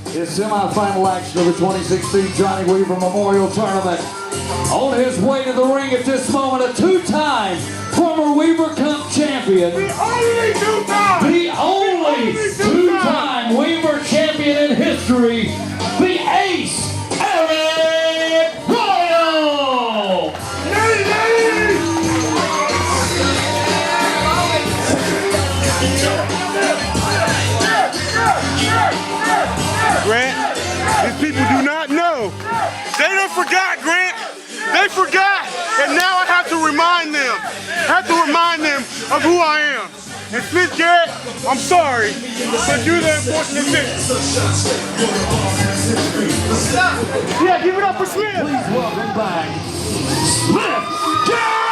his semifinal action of the 2016 Johnny Weaver Memorial Tournament. On his way to the ring at this moment, a two-time former Weaver Cup champion. The only two-time Weaver champion in history, the ace, Arik Royal! Grant, these people do not know. They done forgot, Grant. They forgot, and now I have to remind them. Of who I am. And Smith Garrett, I'm sorry, but you're the unfortunate victim. Yeah, give it up for Smith. Please welcome back, Smith Garrett!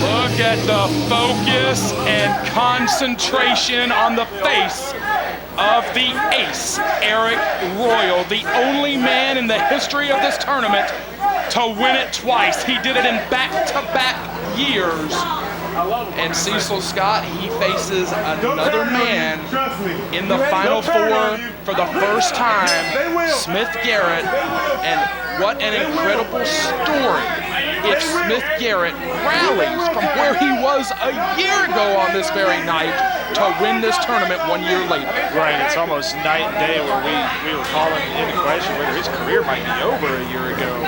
Look at the focus and concentration on the face of the ace, Arik Royal, the only man in the history of this tournament to win it twice. He did it in back-to-back years. And Cecil Scott, he faces another man in the Final Four for the first time, Smith Garrett, and what an incredible story if Smith Garrett rallies from where he was a year ago on this very night to win this tournament 1 year later. Right, it's almost night and day where we were calling into question whether his career might be over a year ago.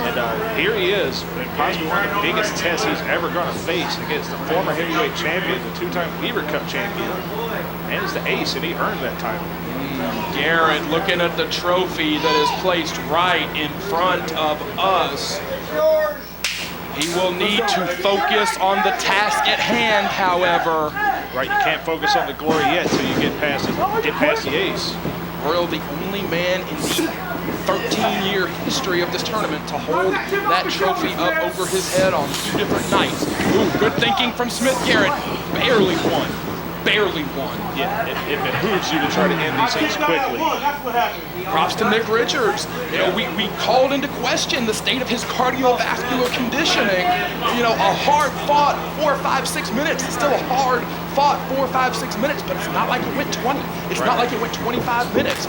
And here he is, and possibly one of the biggest tests he's ever going to face against the former heavyweight champion, the two-time Weaver Cup champion, and he's the ace, and he earned that title. Garrett looking at the trophy that is placed right in front of us. He will need to focus on the task at hand, however. Right, you can't focus on the glory yet until you get past the ace. Royal, the only man in the 13-year history of this tournament to hold that trophy up over his head on 2 different nights. Ooh, good thinking from Smith Garrett. Barely won. Yeah, it behooves you to try to end these things quickly. Props to Nick Richards. You know, we called into question the state of his cardiovascular conditioning. You know, a hard-fought 4, 5, 6 minutes is still a hard-fought 4, 5, 6 minutes, but it's not like it went 20. It's not like it went 25 minutes.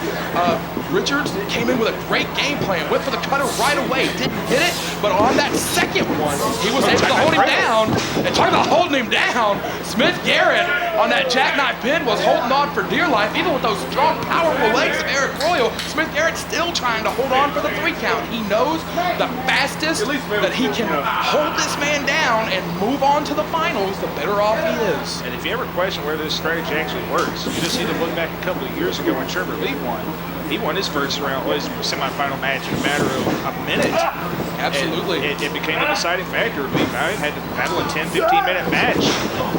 Richards came in with a great game plan, went for the cutter right away, didn't hit it, but on that second one, he was able to hold him down. And talking about holding him down, Smith Garrett on that jackknife pin was holding on for dear life. Even with those strong, powerful legs of Arik Royal, Smith Garrett's still trying to hold on for the 3 count. He knows the fastest that he can hold this man down and move on to the finals, the better off he is. And if you ever question where this strategy actually works, you just need to look back a couple of years ago when Trevor Lee won. He won his first round, his semifinal match in a matter of a minute. Absolutely. It became a deciding factor. Lee Valiant had to battle a 10, 15-minute match,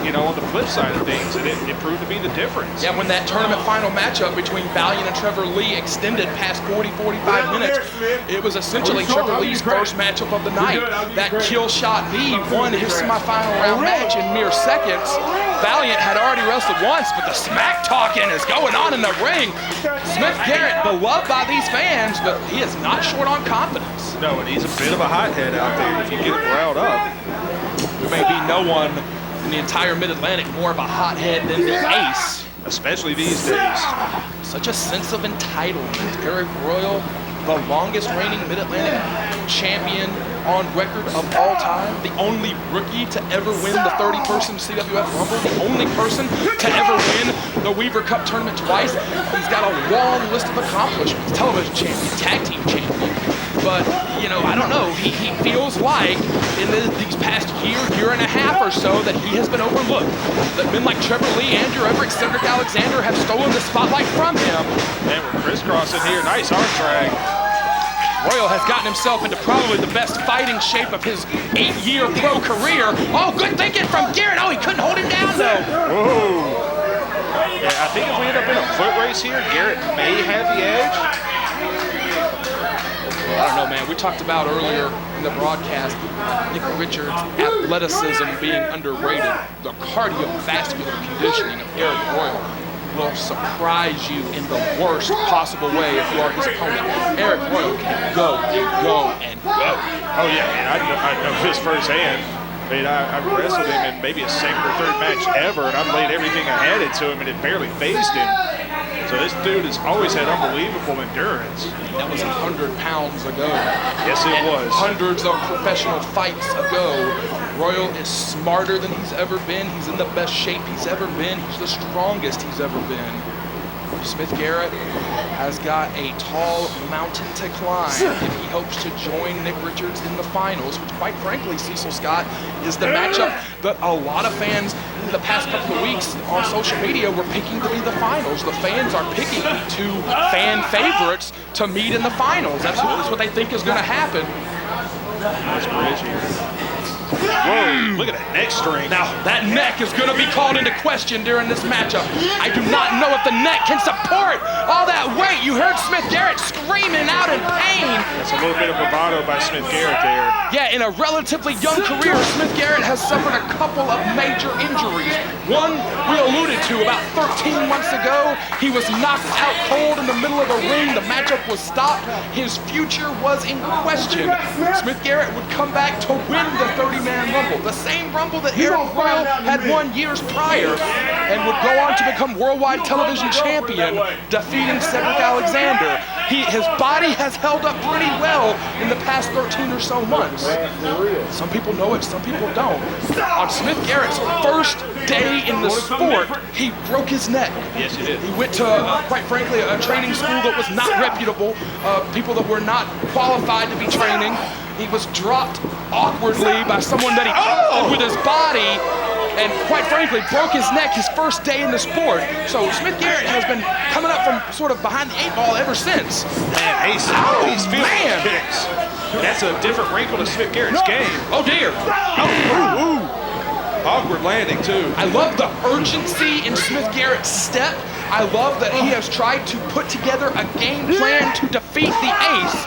you know, on the flip side of things, and it proved to be the difference. Yeah, when that tournament final matchup between Valiant and Trevor Lee extended past 40, 45 minutes, it was essentially Trevor Lee's first matchup of the night. That kill shot Lee won his semifinal round match in mere seconds. Valiant had already wrestled once, but the smack talking is going on in the ring. Smith Garrett, beloved by these fans, but he is not short on confidence. No, and he's a bit of a hothead out there if you get him riled up. There may be no one in the entire Mid-Atlantic more of a hothead than the ace. Especially these days. Such a sense of entitlement. Arik Royal, the longest reigning Mid-Atlantic champion on record of all time, the only rookie to ever win the 30-person CWF Rumble, the only person to ever win the Weaver Cup tournament twice. He's got a long list of accomplishments. Television champion, tag team champion, but, you know, I don't know. He feels like in these past year and a half or so that he has been overlooked. That men like Trevor Lee, Andrew Everett, Cedric Alexander have stolen the spotlight from him. And we're crisscrossing here. Nice arm drag. Royal has gotten himself into probably the best fighting shape of his 8-year pro career. Oh, good thinking from Garrett. Oh, he couldn't hold him down, though. Whoa. Yeah, I think if we end up in a foot race here, Garrett may have the edge. I don't know, man. We talked about earlier in the broadcast, Nick Richards' athleticism being underrated. The cardiovascular conditioning of Arik Royal will surprise you in the worst possible way if you are his opponent. Arik Royal can go and go and go. Oh, yeah, man. I know this firsthand. I mean, I've wrestled him in maybe a second or third match ever, and I've laid everything I had into him, and it barely phased him. So this dude has always had unbelievable endurance. That was 100 pounds ago. Yes, it was. Hundreds of professional fights ago. Royal is smarter than he's ever been. He's in the best shape he's ever been. He's the strongest he's ever been. Smith Garrett has got a tall mountain to climb if he hopes to join Nick Richards in the finals, which quite frankly, Cecil Scott, is the matchup that a lot of fans in the past couple of weeks on social media were picking to be the finals. The fans are picking two fan favorites to meet in the finals. That's what they think is going to happen. Nice bridge here. Whoa, look at that neck string. Now, that neck is going to be called into question during this matchup. I do not know if the neck can support all that weight. You heard Smith Garrett screaming out in pain. That's a little bit of bravado by Smith Garrett there. Yeah, in a relatively young career, Smith Garrett has suffered a couple of major injuries. One we alluded to about 13 months ago. He was knocked out cold in the middle of the ring. The matchup was stopped. His future was in question. Smith Garrett would come back to win the 30-man Rumble, the same Rumble that Arik Royal had won years prior, and would go on to become worldwide television champion, defeating Cedric Alexander. His body has held up pretty well in the past 13 or so months. Some people know it, some people don't. On Smith Garrett's first day in the sport, he broke his neck. Yes, he did. He went to, quite frankly, a training school that was not reputable, people that were not qualified to be training. He was dropped awkwardly by someone that he with his body, and quite frankly, broke his neck his first day in the sport. So Smith Garrett has been coming up from sort of behind the 8 ball ever since. Man, he's feeling those kicks. That's a different wrinkle to Smith Garrett's game. Oh dear. Ooh. Awkward landing too. I love the urgency in Smith Garrett's step. I love that he has tried to put together a game plan to defeat the ace.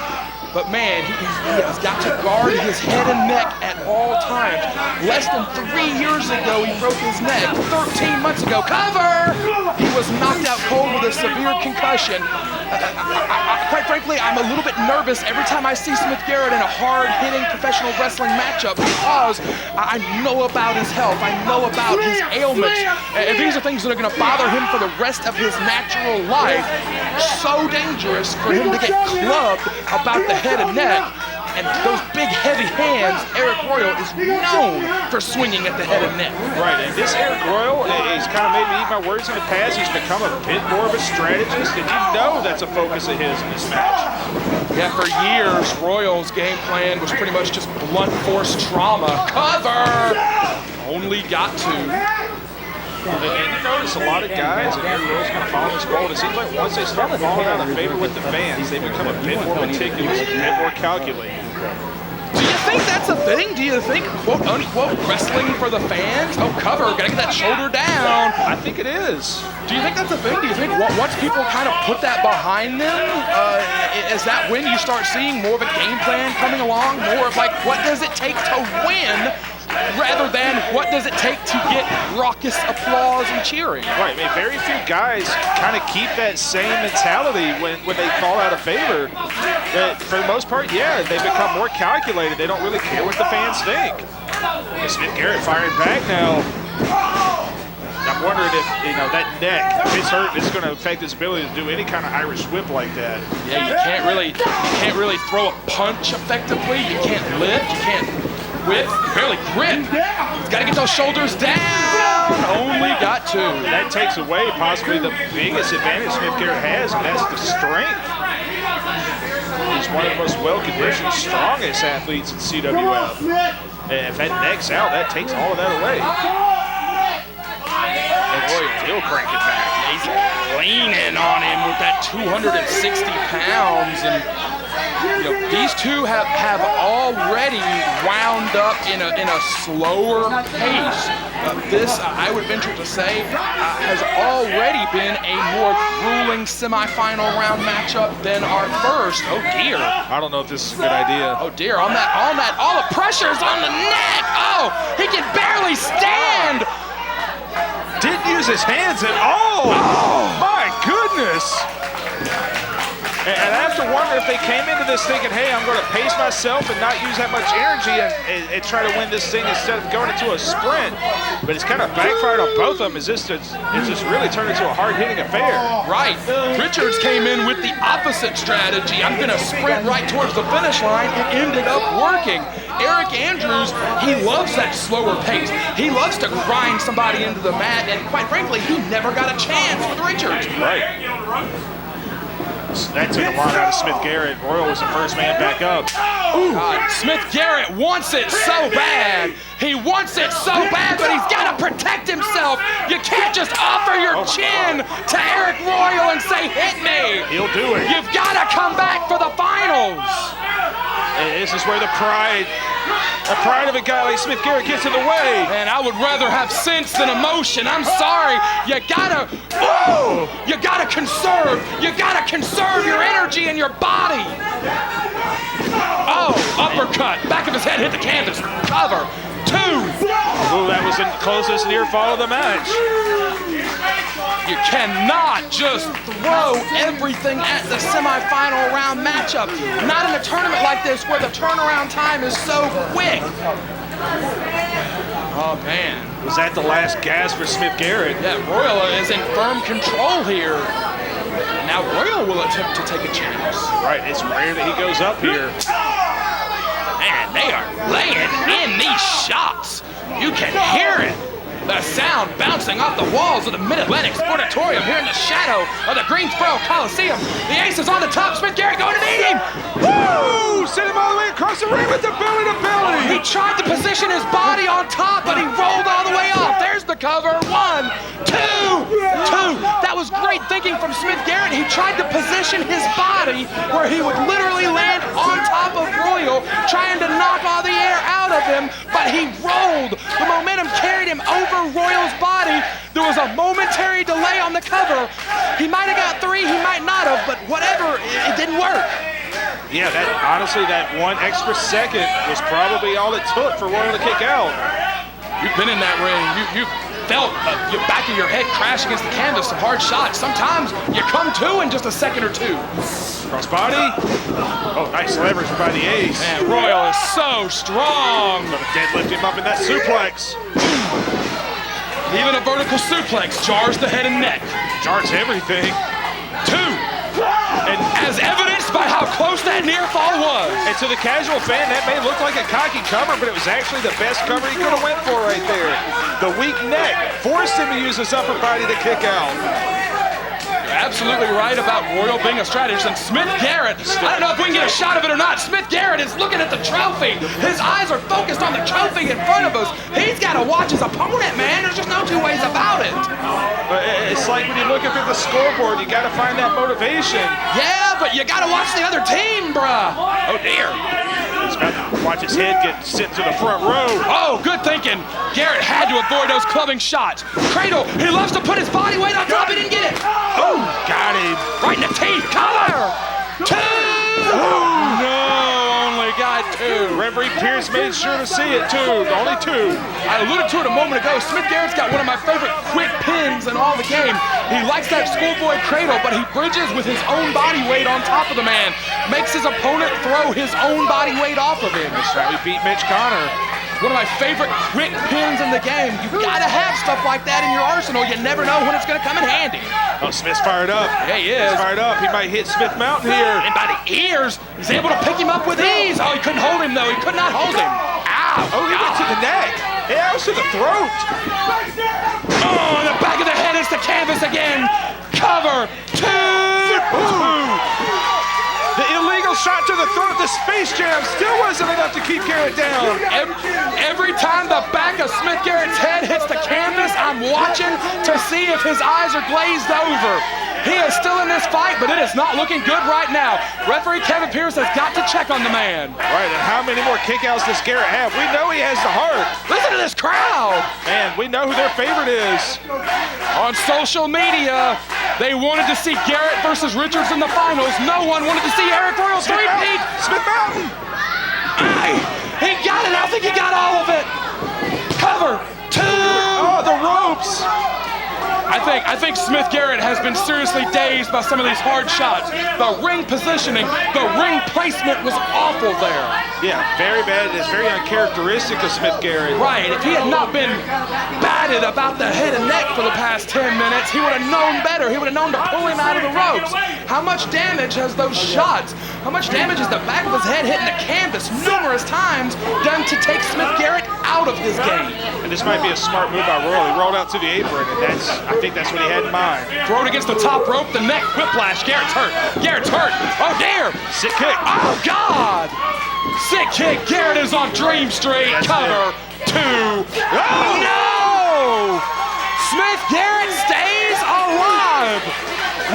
But man, he has got to guard his head and neck at all times. Less than 3 years ago, he broke his neck. 13 months ago, cover! He was knocked out cold with a severe concussion. Quite frankly, I'm a little bit nervous every time I see Smith Garrett in a hard-hitting professional wrestling matchup because I know about his health. I know about his ailments. And these are things that are going to bother him for the rest of his natural life. So dangerous for him to get clubbed about the head and neck. And those big, heavy hands, Arik Royal is known for swinging at the head and neck. Right, and this Arik Royal, he's kind of made me eat my words in the past. He's become a bit more of a strategist, and you know that's a focus of his in this match. Yeah, for years, Royal's game plan was pretty much just blunt force trauma. Cover! Only got to. And you notice a lot of guys, and Arik Royal's kind of following this role. It seems like once they start falling out of favor with the fans, they become a bit more meticulous, a bit more calculated. Do you think that's a thing? Do you think, quote unquote, wrestling for the fans? Oh, cover, gotta get that shoulder down. I think it is. Do you think that's a thing? Do you think once people kind of put that behind them, is that when you start seeing more of a game plan coming along? More of like, what does it take to win? Rather than what does it take to get raucous applause and cheering? Right, I mean, very few guys kind of keep that same mentality when they fall out of favor. But for the most part, yeah, they become more calculated. They don't really care what the fans think. And Smith Garrett firing back now. I'm wondering if, that neck, if it's hurt, it's going to affect his ability to do any kind of Irish whip like that. Yeah, you can't really throw a punch effectively. You can't lift, you can't whip, barely grip. He's got to get those shoulders down. Only got to. That takes away possibly the biggest advantage Smith Garrett has, and that's the strength. He's one of the most well-conditioned, strongest athletes in CWF. And if that neck's out, that takes all of that away. And Royal still cranking back. He's leaning on him with that 260 pounds. And you know, these two have already wound up in a slower pace. This, I would venture to say, has already been a more grueling semifinal round matchup than our first. Oh dear. I don't know if this is a good idea. Oh dear, on that, all the pressure's on the neck. Oh, he can barely stand. Didn't use his hands at all. Oh, my goodness. And I have to wonder if they came into this thinking, hey, I'm going to pace myself and not use that much energy and try to win this thing instead of going into a sprint. But it's kind of backfired on both of them. It's just really turned into a hard-hitting affair. Right. Richards came in with the opposite strategy. I'm going to sprint right towards the finish line. It ended up working. Aric Andrews, he loves that slower pace. He loves to grind somebody into the mat, and quite frankly, he never got a chance with Richards. Right. That took a lot out of Smith Garrett. Royal was the first man back up. Smith Garrett wants it so bad. He wants it so bad, but he's got to protect himself. You can't just offer your chin to Arik Royal and say, hit me. He'll do it. You've got to come back for the finals. And this is where the pride of a guy like Smith Garrett gets in the way. And I would rather have sense than emotion. I'm sorry. You gotta conserve your energy and your body. Oh, uppercut. Back of his head hit the canvas. Cover. 2. Oh, that was the closest near fall of the match. You cannot just throw everything at the semifinal round matchup. Not in a tournament like this where the turnaround time is so quick. Oh, man. Was that the last gas for Smith Garrett? Yeah, Royal is in firm control here. Now Royal will attempt to take a chance. Right, it's rare that he goes up here. Man, they are laying in these shots. You can hear it. The sound bouncing off the walls of the Mid-Atlantic Sportatorium here in the shadow of the Greensboro Coliseum. The ace is on the top. Smith Garrett going to meet him. Woo! Sent him all the way across the ring with the belly to belly. He tried to position his body on top, but he rolled all the way off. There's the cover. 1, 2, 2. That was great thinking from Smith Garrett. He tried to position his body where he would literally land on top of Royal, trying to knock all the air out of him, but he rolled. The momentum carried him over Royal's body. There was a momentary delay on the cover. He might have got 3, he might not have, but whatever, it didn't work. Yeah, honestly, that 1 extra second was probably all it took for Royal to kick out. You've been in that ring. You've felt the back of your head crash against the canvas, some hard shots. Sometimes you come to in just a second or 2. Crossbody. Oh, nice leverage by the ace. Man, Royal is so strong. Gonna deadlift him up in that suplex. Even a vertical suplex jars the head and neck. Jars everything. 2. And as evidenced by how close that near fall was. And to the casual fan, that may look like a cocky cover, but it was actually the best cover he could have went for right there. The weak neck forced him to use his upper body to kick out. You're absolutely right about Royal being a strategist. And Smith Garrett, I don't know if we can get a shot of it or not. Smith Garrett is looking at the trophy. His eyes are focused on the trophy in front of us. He's got to watch his opponent, man. There's just no 2 ways about it. It's like when you look up at the scoreboard, you got to find that motivation. Yeah, but you got to watch the other team, bruh. Oh, dear. He's about to watch his head get sent to the front row. Oh, good thinking. Garrett had to avoid those clubbing shots. Cradle, he loves to put his body weight on top. He didn't get it. Oh, got him. Right in the teeth. Cover. 2. Oh, no, only got 2. Referee Pierce made sure to see it, too. Only 2. I alluded to it a moment ago. Smith Garrett's got one of my favorite quick pins in all the game. He likes that schoolboy cradle, but he bridges with his own body weight on top of the man. Makes his opponent throw his own body weight off of him. That's how he beat Mitch Connor. One of my favorite quick pins in the game. You've got to have stuff like that in your arsenal. You never know when it's going to come in handy. Oh, Smith's fired up. Yeah, he is. He's fired up. He might hit Smith Mountain here. And by the ears, he's able to pick him up with ease. Oh, he couldn't hold him, though. He could not hold him. Ow. Oh, he went to the neck. Yeah, it was to the throat. Oh, the back of the head is the canvas again. Cover. 2. shot to the throat. The Space Jam still wasn't enough to keep Garrett down. Every time the back of Smith Garrett's head hits the canvas, I'm watching to see if his eyes are glazed over. He is still in this fight, but it is not looking good right now. Referee Kevin Pierce has got to check on the man. Right, and how many more kickouts does Garrett have? We know he has the heart. Listen to this crowd. Man, we know who their favorite is. On social media, they wanted to see Garrett versus Richards in the finals. No one wanted to see Arik Royal three-peat. Smith Mountain. He got it. I think he got all of it. Cover. 2. Oh, the ropes. I think Smith Garrett has been seriously dazed by some of these hard shots. The ring positioning, the ring placement was awful there. Yeah, very bad. It's very uncharacteristic of Smith Garrett. Right, if he had not been batted about the head and neck for the past 10 minutes, he would have known better. He would have known to pull him out of the ropes. How much damage has those shots, how much damage has the back of his head hitting the canvas numerous times done to take Smith Garrett out of this game? And this might be a smart move by Royal. He rolled out to the apron, and I think that's what he had in mind. Throw it against the top rope, the neck whiplash. Garrett's hurt. Garrett's hurt. Oh, dear. Sick kick. Oh, God. Sick kick. Garrett is on Dream Street. That's Cover. 2. Oh, no. Smith Garrett stays alive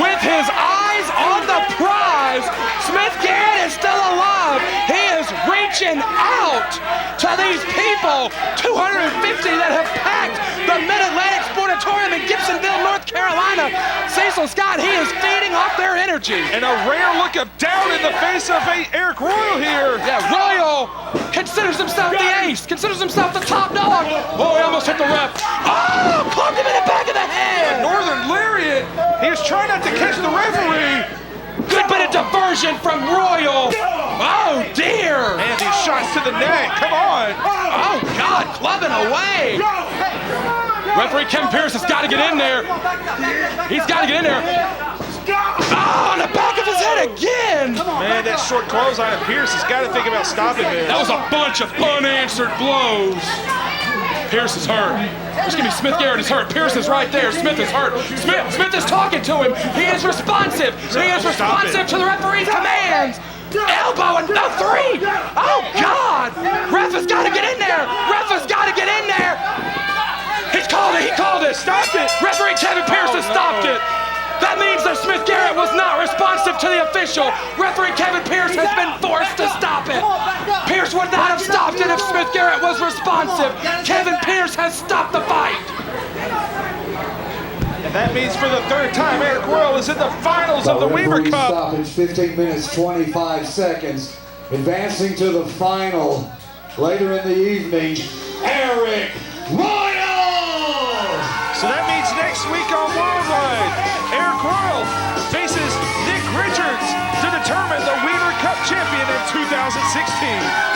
with his eyes on the prize. Smith Garrett is still alive. He is reaching out to these people, 250 that have packed the Mid-Atlantic Sportatorium in Gibsonville, North Carolina. Cecil Scott, he is feeding off their energy. And a rare look of down in the face of Arik Royal here. Yeah, Royal considers himself the ace, considers himself the top dog. Oh, he almost hit the ref. Oh, plugged him in the back of the head. Northern Lariat. He was trying not to catch the referee. Good bit of diversion from Royal. Oh, dear. And these shots to the neck. Come on. Oh, God, clubbing away. Referee Kevin Pierce has got to get in there. He's got to get in there. Oh, on the back of his head again. Man, that short clothesline of Pierce has got to think about stopping this. That was a bunch of unanswered blows. Pierce is hurt. Excuse me, Smith Garrett is hurt. Pierce is right there. Smith is hurt. Smith is talking to him. He is responsive. He is responsive to the referee's commands. Elbow and no 3. Oh, God. Ref has got to get in there. Ref has got to get in there. He's called it. He called it. Stopped it. Referee Kevin Pierce has stopped it. That means that Smith Garrett was not responsive to the official. Referee Kevin Pierce has been forced to stop it. Pierce would not have stopped it if Smith Garrett was responsive. Kevin Pierce has stopped the fight. And that means for the 3rd time, Arik Royal is in the finals of the Weaver Cup. Stoppage, 15 minutes, 25 seconds. Advancing to the final later in the evening, Arik Royal! So that means next week on Worldwide, Arik Royal faces Nick Richards to determine the Weaver Cup champion in 2016.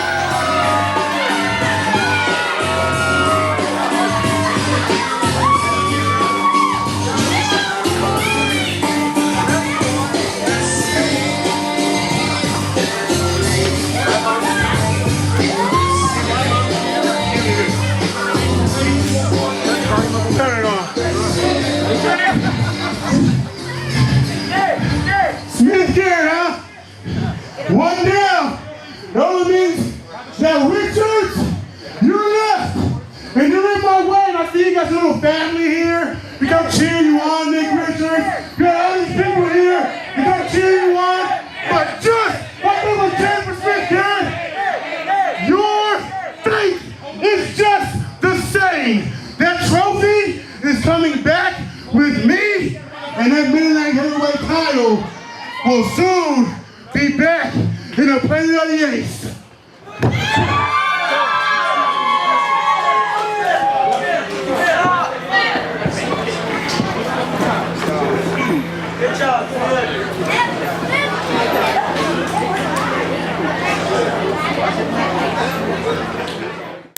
Smith Garrett, huh? 1 down. That only means that Richards, you're left. And you're in my way. And I see you got a little family here. We got to cheer you on, Nick Richards. We got all these people here. We got to cheer you on. But just like we were cheering for Smith Garrett, your fate is just the same. That trophy is coming back with me, and that Mid-Atlantic heavyweight title will soon be back in the Planet of the Ace.